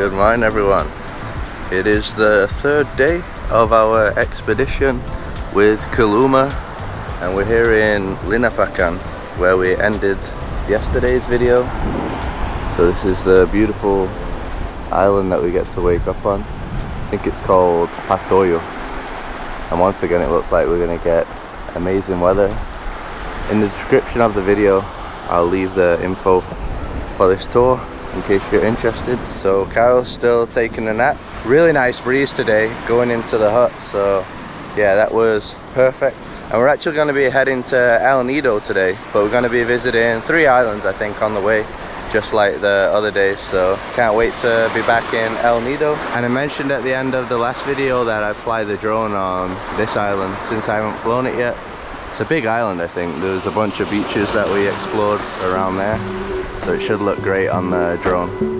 Good morning, everyone. It is the third day of our expedition with Keelooma, and we're here in Linapacan where we ended yesterday's video. So this is the beautiful island that we get to wake up on. I think it's called Patoyo, and once again it looks like we're going to get amazing weather. In the description of the video I'll leave the info for this tour in case you're interested. So Kyle's still taking a nap. Really nice breeze today going into the hut, so yeah, that was perfect. And we're actually going to be heading to Nido today, but we're going to be visiting 3 islands I think on the way, just like the other days. So can't wait to be back in Nido. And I mentioned at the end of the last video that I fly the drone on this island since I haven't flown it yet. It's a big island, I think. There's a bunch of beaches that we explored around there, so it should look great on the drone.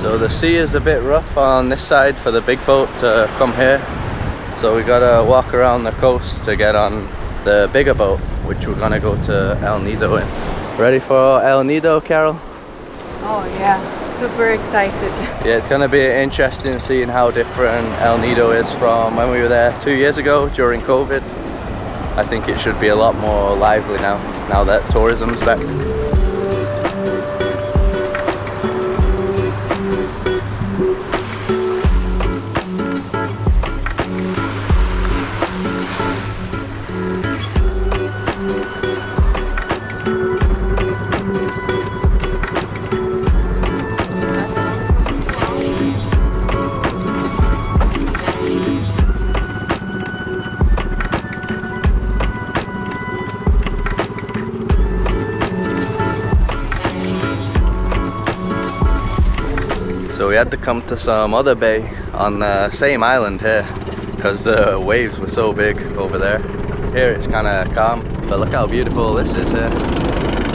So the sea is a bit rough on this side for the big boat to come here, so we gotta walk around the coast to get on the bigger boat, which we're gonna go to Nido in. Ready for Nido, Carol? Oh yeah, super excited. Yeah, it's gonna be interesting seeing how different Nido is from when we were there 2 years ago during COVID. I think it should be a lot more lively now that tourism's back. So we had to come to some other bay on the same island here because the waves were so big over there. Here it's kind of calm, but look how beautiful this is here.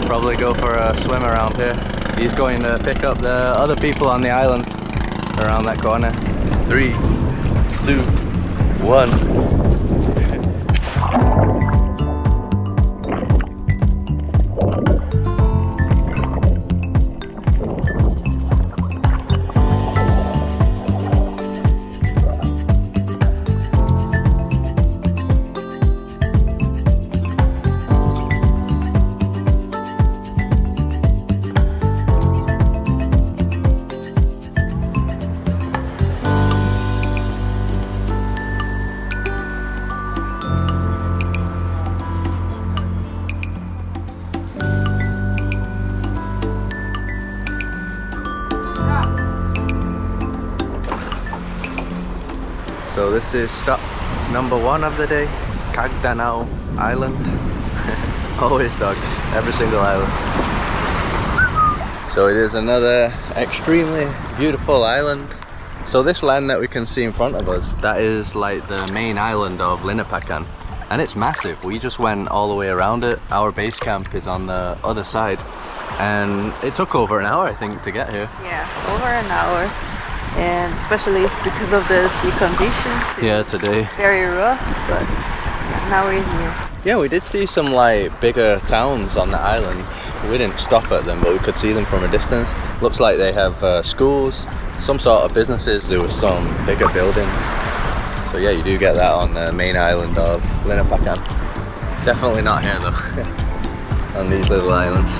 Probably go for a swim around here. He's going to pick up the other people on the island around that corner. 3, 2, 1. So this is stop number 1 of the day, Cagdanao Island. Always dogs, every single island. So it is another extremely beautiful island. So this land that we can see in front of us, that is like the main island of Linapacan. And it's massive. We just went all the way around it. Our base camp is on the other side. And it took over an hour, I think, to get here. Yeah, over an hour. And especially because of the sea conditions. Yeah, today. Very rough, but now we're here. Yeah, we did see some like bigger towns on the island. We didn't stop at them, but we could see them from a distance. Looks like they have schools, some sort of businesses. There were some bigger buildings. So yeah, you do get that on the main island of Linapacan. Definitely not here though, on these little islands.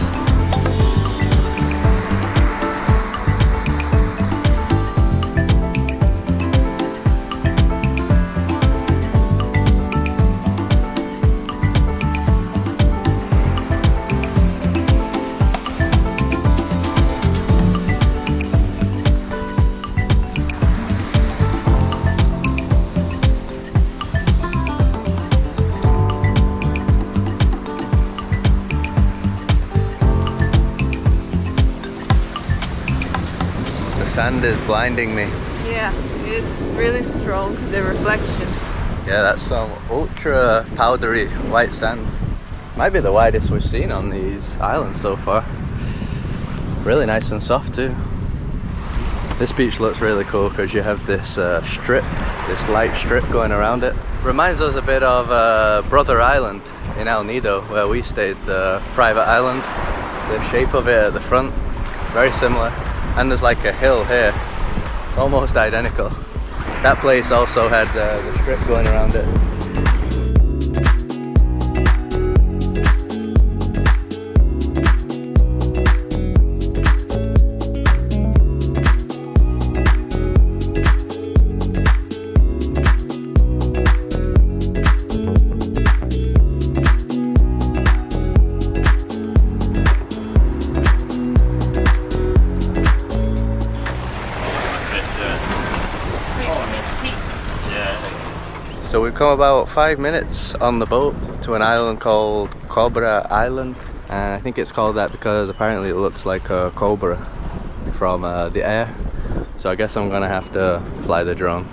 sand is blinding me. Yeah, it's really strong, the reflection. Yeah, that's some ultra powdery white sand. Might be the widest we've seen on these islands so far. Really nice and soft too. This beach looks really cool because you have this strip, this light strip going around it. Reminds us a bit of Brother Island in El Nido, where we stayed, the private island. The shape of it at the front, very similar. And there's like a hill here, almost identical. That place also had the strip going around it. So we've come about 5 minutes on the boat to an island called Cobra Island, and I think it's called that because apparently it looks like a cobra from the air. So I guess I'm gonna have to fly the drone.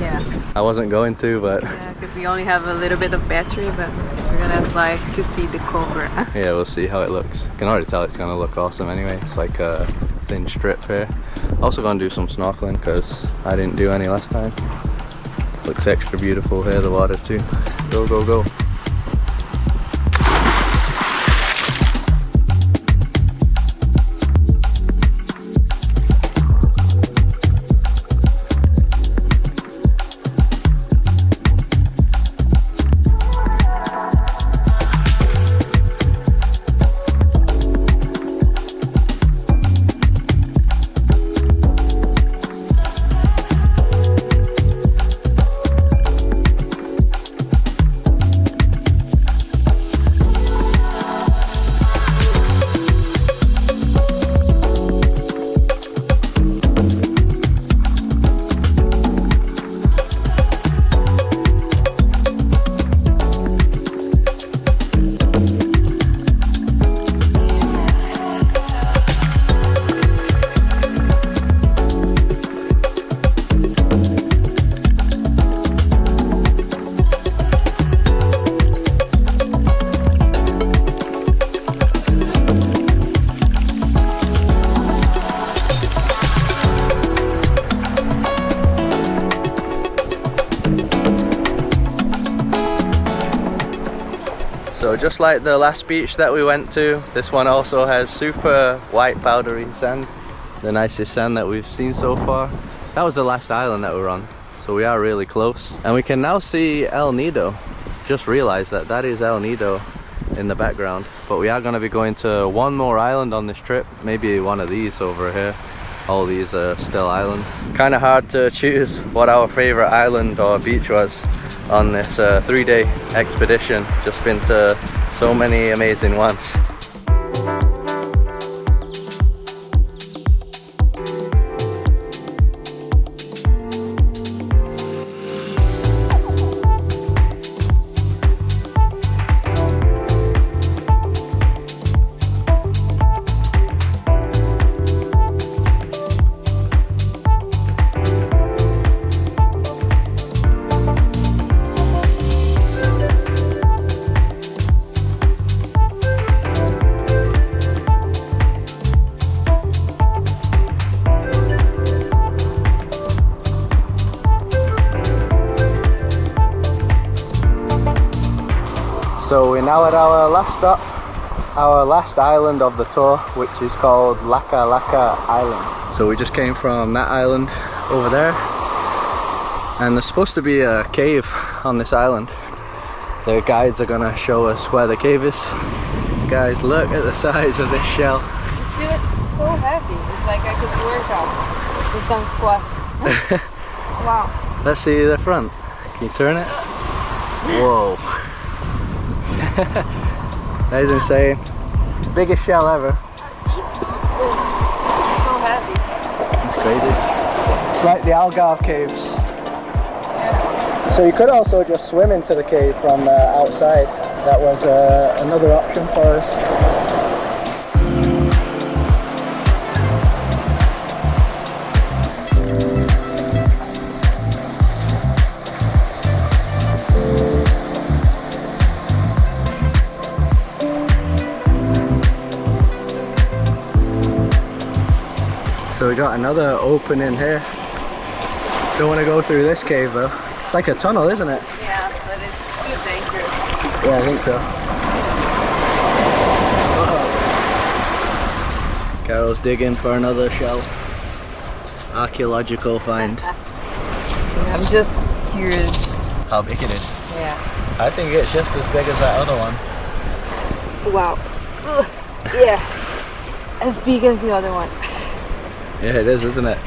Yeah. I wasn't going to, but Yeah, because we only have a little bit of battery, but we're gonna fly to see the Cobra. yeah, we'll see how it looks. You can already tell it's gonna look awesome anyway. It's like a thin strip here. Also gonna do some snorkeling because I didn't do any last time. Looks extra beautiful here, the water too. Go, go, go. So just like the last beach that we went to, this one also has super white powdery sand. The nicest sand that we've seen so far. That was the last island that we were on, so we are really close. And we can now see El Nido. Just realized that that is El Nido in the background. But we are going to be going to one more island on this trip, maybe one of these over here. All these are still islands. Kind of hard to choose what our favorite island or beach was on this 3-day expedition. Just been to so many amazing ones. So we're now at our last stop, our last island of the tour, which is called Laka Island. So we just came from that island over there, and there's supposed to be a cave on this island. The guides are gonna show us where the cave is. Guys, look at the size of this shell. Dude, it's so heavy. It's like I could work out with some squats. Wow. Let's see the front. Can you turn it? Whoa. That is insane. Biggest shell ever. Oh, so heavy. It's crazy. It's like the Algarve caves. Yeah. So you could also just swim into the cave from outside. That was another option for us. we got another opening here. Don't want to go through this cave though. It's like a tunnel, isn't it? Yeah, but it's too dangerous. Yeah, I think so. Carol's digging for another shell. Archaeological find. I'm just curious. How big it is? Yeah. I think it's just as big as that other one. Wow. Ugh. Yeah. As big as the other one. Yeah, it is, isn't it?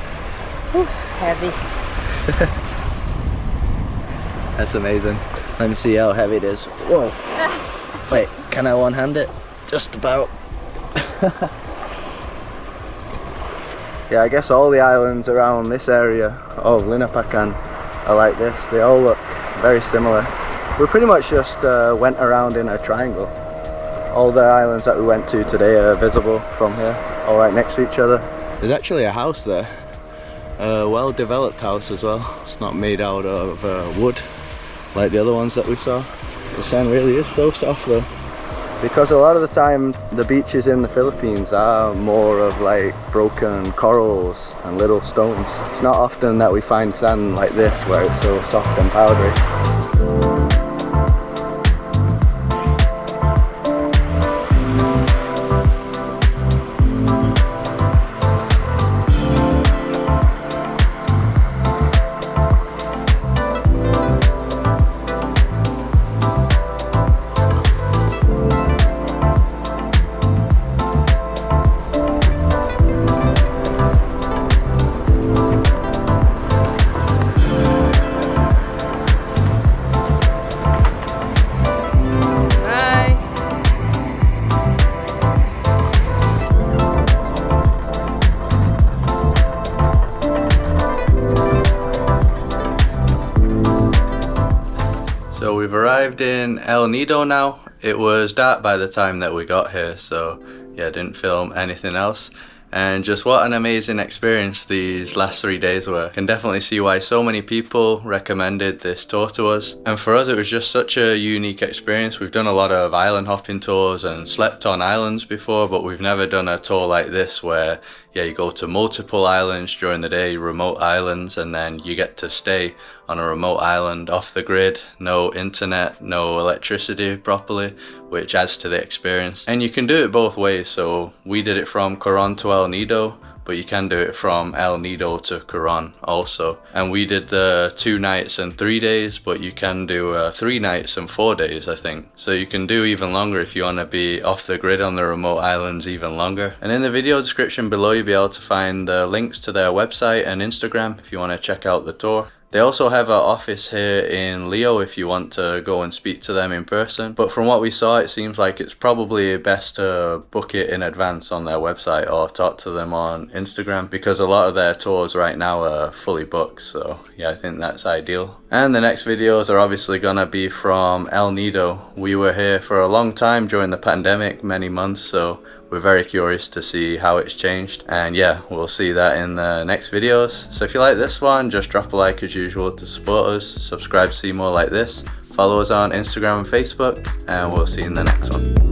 Heavy. That's amazing. Let me see how heavy it is. Whoa. Wait, can I one-hand it? Just about. Yeah, I guess all the islands around this area of Linapacan are like this. They all look very similar. We pretty much just went around in a triangle. All the islands that we went to today are visible from here, all right next to each other. There's actually a house there, a well-developed house as well. It's not made out of wood like the other ones that we saw. The sand really is so soft though. Because a lot of the time the beaches in the Philippines are more of like broken corals and little stones. It's not often that we find sand like this where it's so soft and powdery. So we've arrived in El Nido now. It was dark by the time that we got here, so yeah, didn't film anything else. And just what an amazing experience these last 3 days were. Can definitely see why so many people recommended this tour to us. And for us it was just such a unique experience. We've done a lot of island hopping tours and slept on islands before, but we've never done a tour like this where yeah, you go to multiple islands during the day, remote islands, and then you get to stay on a remote island off the grid, no internet, no electricity properly, which adds to the experience. And you can do it both ways, so we did it from Coron to El Nido, but you can do it from El Nido to Coron also. And we did the 2 nights and 3 days, but you can do 3 nights and 4 days, I think. So you can do even longer if you want to be off the grid on the remote islands even longer. And in the video description below you'll be able to find the links to their website and Instagram if you want to check out the tour. They also have an office here in Leo if you want to go and speak to them in person. But from what we saw, it seems like it's probably best to book it in advance on their website or talk to them on Instagram, because a lot of their tours right now are fully booked. So yeah, I think that's ideal. And the next videos are obviously gonna be from El Nido. We were here for a long time during the pandemic, many months, so we're very curious to see how it's changed, and yeah, we'll see that in the next videos. So if you like this one, just drop a like as usual to support us, subscribe to see more like this, follow us on Instagram and Facebook, and we'll see you in the next one.